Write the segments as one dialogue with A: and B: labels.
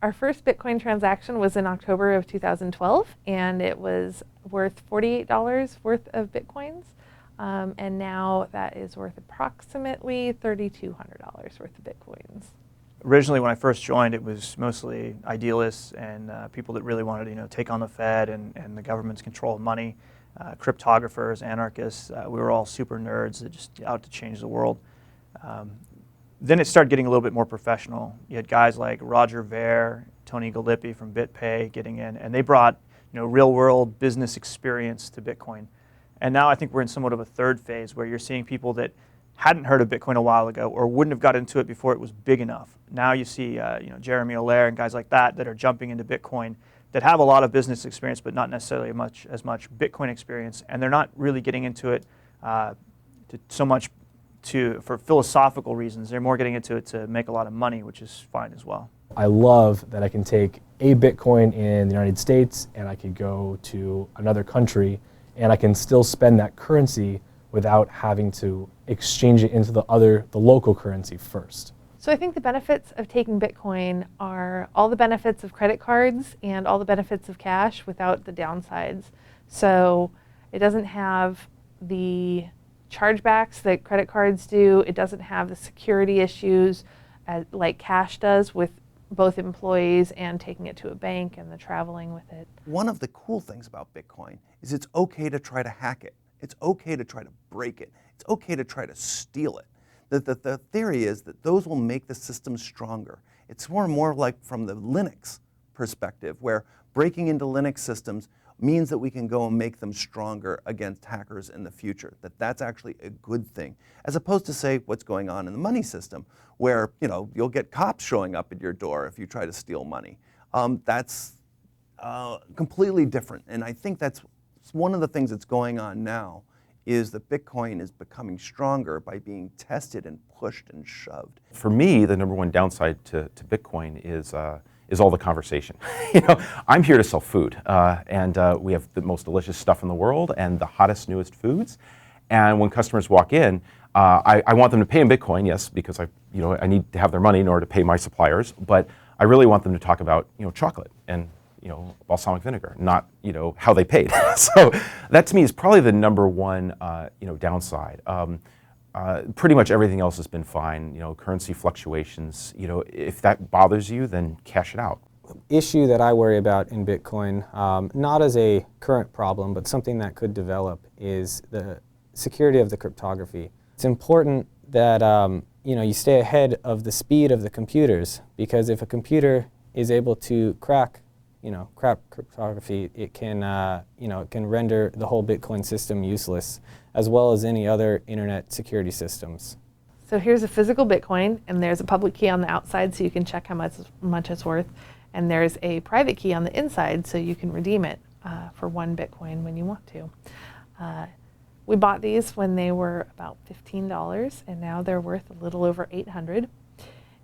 A: Our first Bitcoin transaction was in October of 2012, and it was worth $48 worth of Bitcoins. And now that is worth approximately $3,200 worth of Bitcoins.
B: Originally, when I first joined, it was mostly idealists and people that really wanted to, take on the Fed and the government's control of money, cryptographers, anarchists. We were all super nerds that just out to change the world. Then it started getting a little bit more professional. You had guys like Roger Ver, Tony Galippi from BitPay getting in, and they brought, real-world business experience to Bitcoin. And now I think we're in somewhat of a third phase where you're seeing people that hadn't heard of Bitcoin a while ago or wouldn't have got into it before it was big enough. Now you see, Jeremy Allaire and guys like that are jumping into Bitcoin that have a lot of business experience, but not necessarily as much Bitcoin experience, and they're not really getting into it for philosophical reasons. They're more getting into it to make a lot of money, which is fine as well.
C: I love that I can take a Bitcoin in the United States and I could go to another country and I can still spend that currency without having to exchange it into the local currency first.
A: So I think the benefits of taking Bitcoin are all the benefits of credit cards and all the benefits of cash without the downsides. So it doesn't have the chargebacks that credit cards do. It doesn't have the security issues like cash does with both employees and taking it to a bank and the traveling with it.
D: One of the cool things about Bitcoin is it's okay to try to hack it. It's okay to try to break it. It's okay to try to steal it. The theory is that those will make the system stronger. It's more like from the Linux perspective, where breaking into Linux systems means that we can go and make them stronger against hackers in the future, that's actually a good thing, as opposed to, say, what's going on in the money system, where you'll get cops showing up at your door if you try to steal money. That's completely different, and I think that's one of the things that's going on now, is that Bitcoin is becoming stronger by being tested and pushed and shoved.
E: For me, the number one downside to Bitcoin is all the conversation. I'm here to sell food, and we have the most delicious stuff in the world and the hottest, newest foods. And when customers walk in, I want them to pay in Bitcoin, yes, because I need to have their money in order to pay my suppliers. But I really want them to talk about chocolate and balsamic vinegar, not how they paid. So that to me is probably the number one downside. Pretty much everything else has been fine. Currency fluctuations. If that bothers you, then cash it out.
F: Issue that I worry about in Bitcoin, not as a current problem, but something that could develop, is the security of the cryptography. It's important that you stay ahead of the speed of the computers, because if a computer is able to crack cryptography, it can it can render the whole Bitcoin system useless, as well as any other internet security systems.
A: So here's a physical Bitcoin, and there's a public key on the outside so you can check how much it's worth, and there's a private key on the inside so you can redeem it for 1 Bitcoin when you want to. We bought these when they were about $15, and now they're worth a little over $800.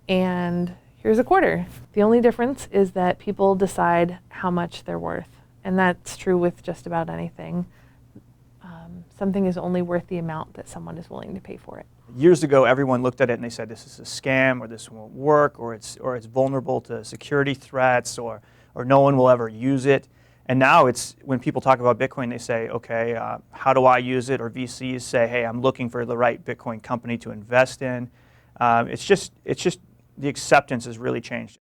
A: And here's a quarter. The only difference is that people decide how much they're worth, and that's true with just about anything. Something is only worth the amount that someone is willing to pay for it.
B: Years ago, everyone looked at it and they said, this is a scam, or this won't work, or it's vulnerable to security threats, or no one will ever use it. And now it's, when people talk about Bitcoin, they say, okay, how do I use it? Or VCs say, hey, I'm looking for the right Bitcoin company to invest in. It's just the acceptance has really changed.